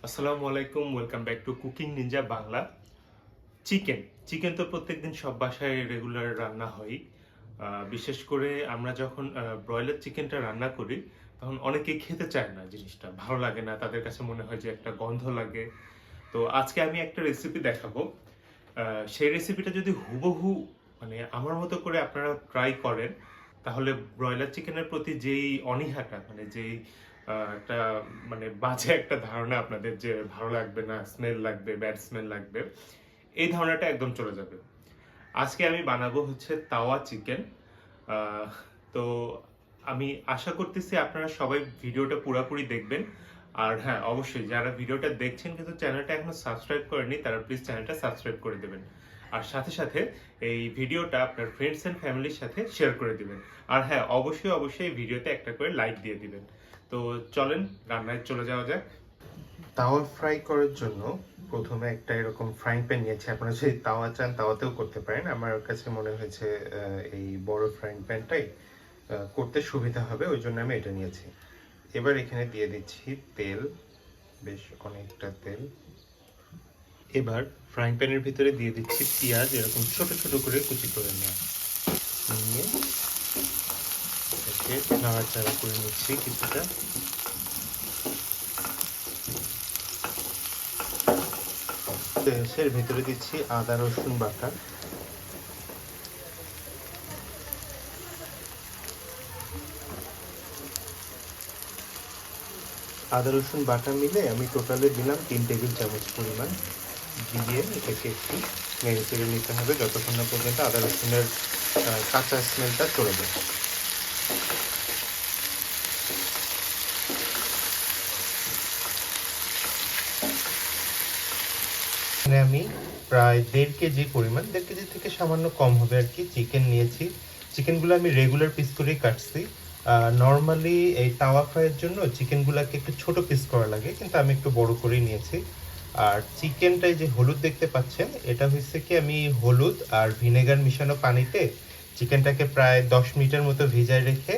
আসসালামু আলাইকুম, welcome back to cooking Ninja Bangla. Chicken chicken তো প্রত্যেকদিন সব বাসায় রেগুলার রান্না হয়। বিশেষ করে আমরা যখন ব্রয়লার চিকেনটা রান্না করি তখন অনেকেই খেতে চায় না, জিনিসটা ভালো লাগে না, তাদের কাছে মনে হয় যে একটা গন্ধ লাগে। তো আজকে আমি একটা রেসিপি দেখাবো। সেই রেসিপিটা যদি হুবহু মানে আমার মতো করে আপনারা ট্রাই করেন, তাহলে ব্রয়লার চিকেনের প্রতি যেই অনীহাটা, মানে যেই একটা মানে বাজে একটা ধারণা আপনাদের যে ভালো লাগবে না, স্মেল লাগবে, ব্যাড স্মেল লাগবে, এই ধারণাটা একদম চলে যাবে। আজকে আমি বানাবো হচ্ছে তাওয়া চিকেন। তো আমি আশা করতেছি আপনারা সবাই ভিডিওটা পুরোপুরি দেখবেন। আর হ্যাঁ, অবশ্যই যারা ভিডিওটা দেখছেন কিন্তু চ্যানেলটা এখনো সাবস্ক্রাইব করেনি, তারা প্লিজ চ্যানেলটা সাবস্ক্রাইব করে দেবেন। আর সাথে সাথে এই ভিডিওটা আপনার ফ্রেন্ডস এন্ড ফ্যামিলির সাথে শেয়ার করে দিবেন। আর হ্যাঁ, অবশ্যই অবশ্যই এই ভিডিওতে একটা করে লাইক দিয়ে দিবেন। তো চলেন রান্নায় চলে যাওয়া যাক। তাওয়া ফ্রাই করার জন্য প্রথমে একটা এরকম ফ্রাইং প্যান নিয়েছি। আপনারা যদি তাওয়া চান তাওয়াতেও করতে পারেন, আমার কাছে মনে হয়েছে এই বড় ফ্রাইং প্যানটাই করতে সুবিধা হবে, ওই জন্য আমি এটা নিয়েছি। এবার এখানে দিয়ে দিচ্ছি তেল, বেশ অনেকটা তেল। এবার ফ্রাইং প্যানের ভিতরে দিয়ে দিচ্ছি পেঁয়াজ, এরকম ছোট ছোট করে কুচি করে নেওয়া, নিয়ে এটাকে নাড়াচাড়া করে নিচ্ছি কিছুটা। এর ভিতরে দিচ্ছি আদা রসুন বাটা, আদা রসুন বাটা মিলে আমি টোটালে দিলাম 3 টেবিল চামচ পরিমাণ। দিয়ে এটাকে একটু নেড়ে চেড়ে নিতে হবে যতক্ষণ না পর্যন্ত আদা রসুনের কাঁচা স্মেলটা চলে যায়। এখানে আমি প্রায় 1.5 কেজি পরিমাণ, 1.5 কেজি থেকে সামান্য কম হবে আর কি, চিকেন নিয়েছি। চিকেনগুলো আমি রেগুলার পিস করেই কাটছি। নর্মালি এই তাওয়া ফ্রাইয়ের জন্য চিকেনগুলোকে একটু ছোট পিস করা লাগে, কিন্তু আমি একটু বড় করেই নিয়েছি। আর চিকেনটায় যে হলুদ দেখতে পাচ্ছেন, এটা হচ্ছে কি আমি হলুদ আর ভিনেগার মিশানো পানিতে চিকেনটাকে প্রায় 10 মিনিটের মতো ভিজায় রেখে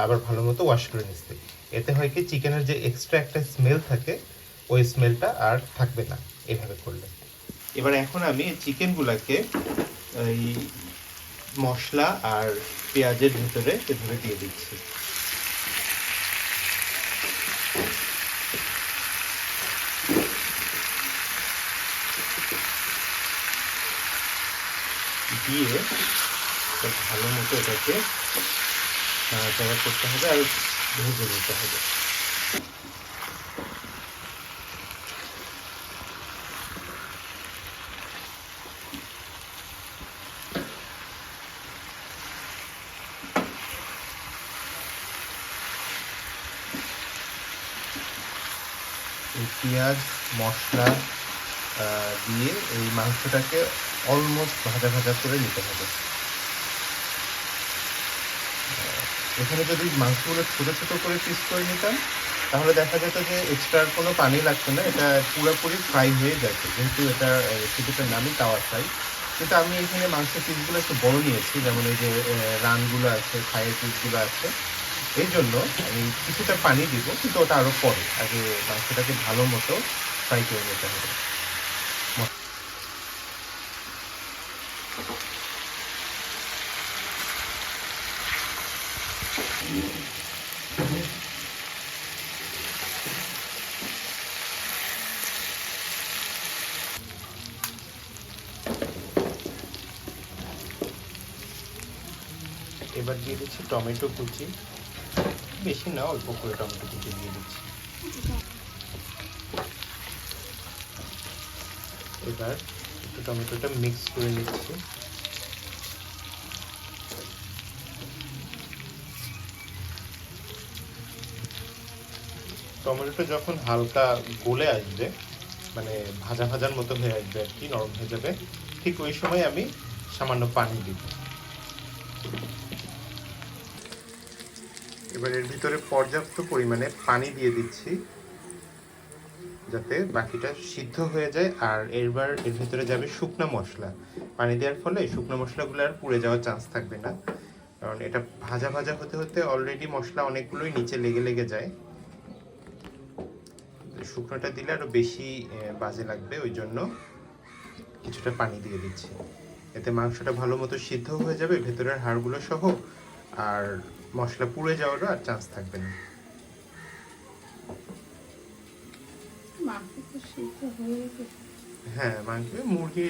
আবার ভালো মতো ওয়াশ করে নিচ্ছি। এতে হয় কি চিকেনের যে এক্সট্রা একটা স্মেল থাকে, ওই স্মেলটা আর থাকবে না এভাবে করলে। এবার এখন আমি চিকেনগুলোকে এই মশলা আর পেঁয়াজের ভিতরে এভাবে দিয়ে দিচ্ছি। দিয়ে ভালো মতো এটাকে নাড়াচাড়া করতে হবে আর ভেজে নিতে হবে। এই পেঁয়াজ মশলা দিয়ে এই মাংসটাকে অলমোস্ট ভাজা ভাজা করে নিতে হবে। এখানে যদি মাংসগুলো ছোটো ছোটো করে পিস করে নিতাম, তাহলে দেখা যেত যে এক্সট্রা কোনো পানি লাগতো না, এটা পুরোপুরি ফ্রাই হয়ে যেত। কিন্তু এটা রেসিপিটার নামই তাওয়া ফ্রাই। কিন্তু আমি এখানে মাংসের পিসগুলো একটু বড় নিয়েছি, যেমন এই যে রানগুলো আছে, থাইয়ের পিসগুলো আছে, এই জন্য আমি কিছুটা পানি দিব, কিন্তু ওটা আরও পরে, আগে মাংসটাকে ভালো মতো ফ্রাই করে নিতে হবে। এবার দিয়ে দিচ্ছি টমেটো কুচি, বেশি না, অল্প করে টমেটো কুচি দিয়ে দিচ্ছি। এবার একটু টমেটোটা মিক্স করে নিচ্ছি। টমেটোটা যখন হালকা গলে আসবে, মানে ভাজা ভাজার মতো হয়ে আসবে আর কি, নরম হয়ে যাবে, ঠিক ওই সময় আমি সামান্য পানি দিব। এবার এর ভিতরে পর্যাপ্ত পরিমাণে পানি দিয়ে দিচ্ছি, যাতে বাকিটা সিদ্ধ হয়ে যায়। আর এবার এর ভিতরে যাবে শুকনো মশলা। পানি দেওয়ার ফলে শুকনো মশলাগুলো আর পুড়ে যাওয়ার চান্স থাকবে না, কারণ এটা ভাজা ভাজা হতে হতে অলরেডি মশলা অনেকগুলোই নিচে লেগে লেগে যায়। শুকনোটা দিলে আরও বেশি বাজে লাগবে, ওই জন্য কিছুটা পানি দিয়ে দিচ্ছি। এতে মাংসটা ভালো মতো সিদ্ধ হয়ে যাবে ভেতরের হাড়গুলো সহ, আর মশলা পুড়ে যাওয়ারও আর চান্স থাকবে না। হ্যাঁ, মাংস মুরগি,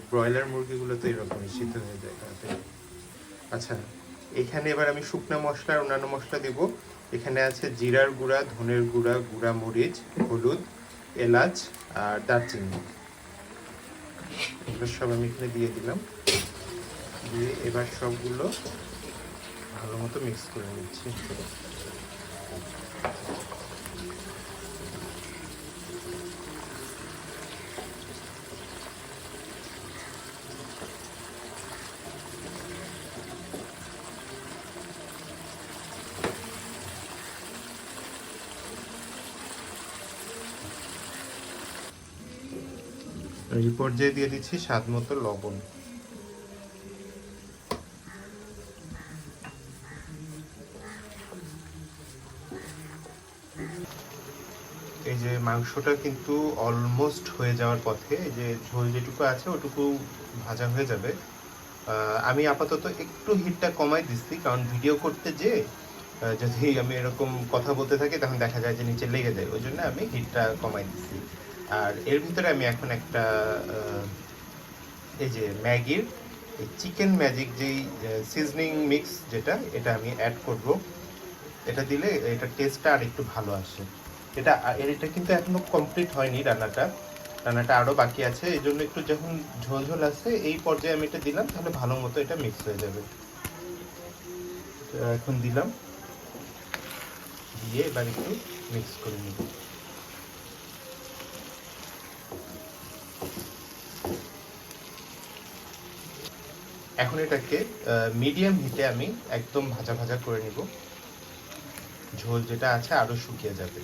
ব্রয়লার মুরগিগুলো তো এরকমই সিদ্ধ হয়ে যায় তাড়াতাড়ি। আচ্ছা, এখানে এবার আমি শুকনো মশলা আর অন্যান্য মশলা দিব। এখানে আছে জিরার গুঁড়া, ধনের গুঁড়া, গুঁড়া মরিচ, হলুদ, এলাচ আর দারচিনি। এগুলো সব আমি এখানে দিয়ে দিলাম। দিয়ে এবার সবগুলো ভালো মতো মিক্স করে নিচ্ছি। এই পর্যায়ে দিয়ে দিচ্ছি স্বাদ মতো লবণ। এই যে মাংসটা কিন্তু অলমোস্ট হয়ে যাওয়ার পথে, এই যে ঝোল যেটুকু আছে ওটুকু ভাজা হয়ে যাবে। আমি আপাতত একটু হিটটা কমাই দিচ্ছি, কারণ ভিডিও করতে যে যদি আমি এরকম কথা বলতে থাকি তখন দেখা যায় যে নিচে লেগে যায়, ওই জন্য আমি হিটটা কমাই দিচ্ছি। আর এর ভিতরে আমি এখন একটা এই যে ম্যাগির চিকেন ম্যাজিক যেই সিজনিং মিক্স যেটা, এটা আমি অ্যাড করব। এটা দিলে এটা টেস্টটা আর একটু ভালো আসে। এটা কিন্তু এখনো কমপ্লিট হয়নি, রান্নাটা আরও বাকি আছে, এই জন্য একটু যখন ঝোল ঝোল আছে এই পর্যায়ে আমি এটা দিলাম, তাহলে ভালো মতো এটা মিক্স হয়ে যাবে। এখন দিলাম, দিয়ে এবার একটু মিক্স করে নিব। এখন এটাকে মিডিয়াম হিটে আমি একদম ভাজা ভাজা করে নিব, ঝোল যেটা আছে আরো শুকিয়ে যাবে।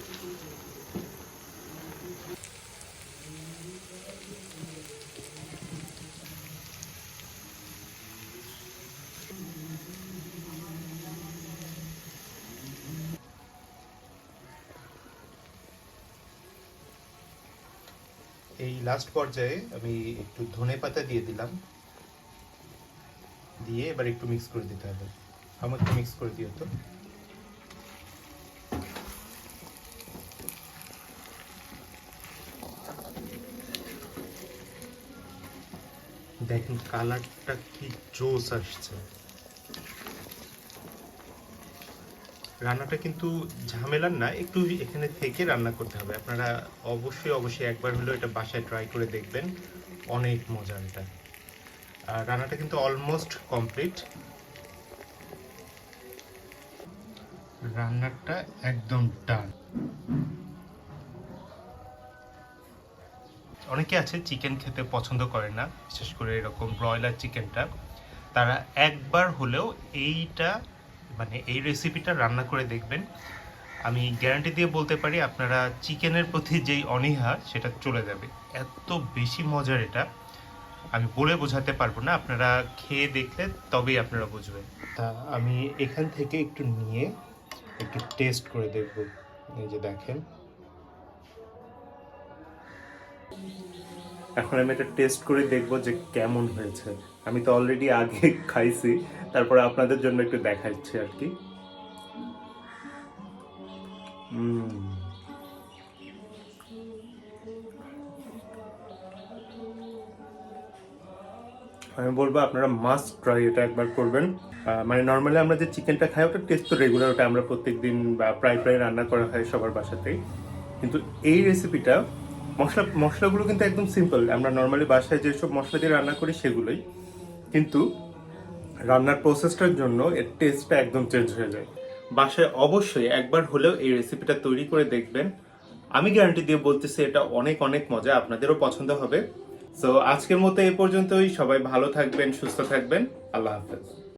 এই লাস্ট পর্যায়ে আমি একটু ধনেপাতা দিয়ে দিলাম, দিয়ে এবার একটু মিক্স করে দিতে হবে। আমার একটু মিক্স করে দিও তো। দেখুন কালারটা কি জোস আসছে। রান্নাটা কিন্তু ঝামেলার না, একটু এখানে থেকে রান্না করতে হবে। আপনারা অবশ্যই একবার হলেও এটা বাসায় ট্রাই করে দেখবেন, অনেক মজার এটা। আর রান্নাটা কিন্তু অলমোস্ট কমপ্লিট, রান্নাটা একদম ডান। অনেকে আছে চিকেন খেতে পছন্দ করে না, বিশেষ করে এরকম ব্রয়লার চিকেনটা, তারা একবার হলেও এইটা মানে এই রেসিপিটা রান্না করে দেখবেন। আমি গ্যারান্টি দিয়ে বলতে পারি আপনারা চিকেনের প্রতি যেই অনীহা সেটা চলে যাবে। এত বেশি মজার এটা, আমি বলে বোঝাতে পারবো না, আপনারা খেয়ে দেখলে তবেই আপনারা বুঝবেন। তা আমি এখান থেকে একটু নিয়ে একটু টেস্ট করে দেখব। এই যে দেখেন, এখন আমি এটা টেস্ট করে দেখব যে কেমন হয়েছে। আমি তো অলরেডি আগে খাইছি, তারপরে আপনাদের জন্য একটু দেখাচ্ছি আর কি। আমি বলবো আপনারা মাস্ট ট্রাই এটা একবার করবেন। মানে নর্মালি আমরা যে চিকেনটা খাই ওটা টেস্ট তো রেগুলার, ওটা আমরা প্রত্যেকদিন বা প্রায় রান্না করা হয় সবার বাসাতেই। কিন্তু এই রেসিপিটা মশলাগুলো কিন্তু একদম সিম্পল, আমরা নর্মালি বাসায় যেসব মশলা দিয়ে রান্না করি সেগুলোই, কিন্তু রান্নার প্রসেসটার জন্য এর টেস্টটা একদম চেঞ্জ হয়ে যায়। বাসায় অবশ্যই একবার হলেও এই রেসিপিটা তৈরি করে দেখবেন। আমি গ্যারান্টি দিয়ে বলতেছি এটা অনেক অনেক মজা, আপনাদেরও পছন্দ হবে। সো আজকের মতো এ পর্যন্তই। সবাই ভালো থাকবেন, সুস্থ থাকবেন। আল্লাহ হাফেজ।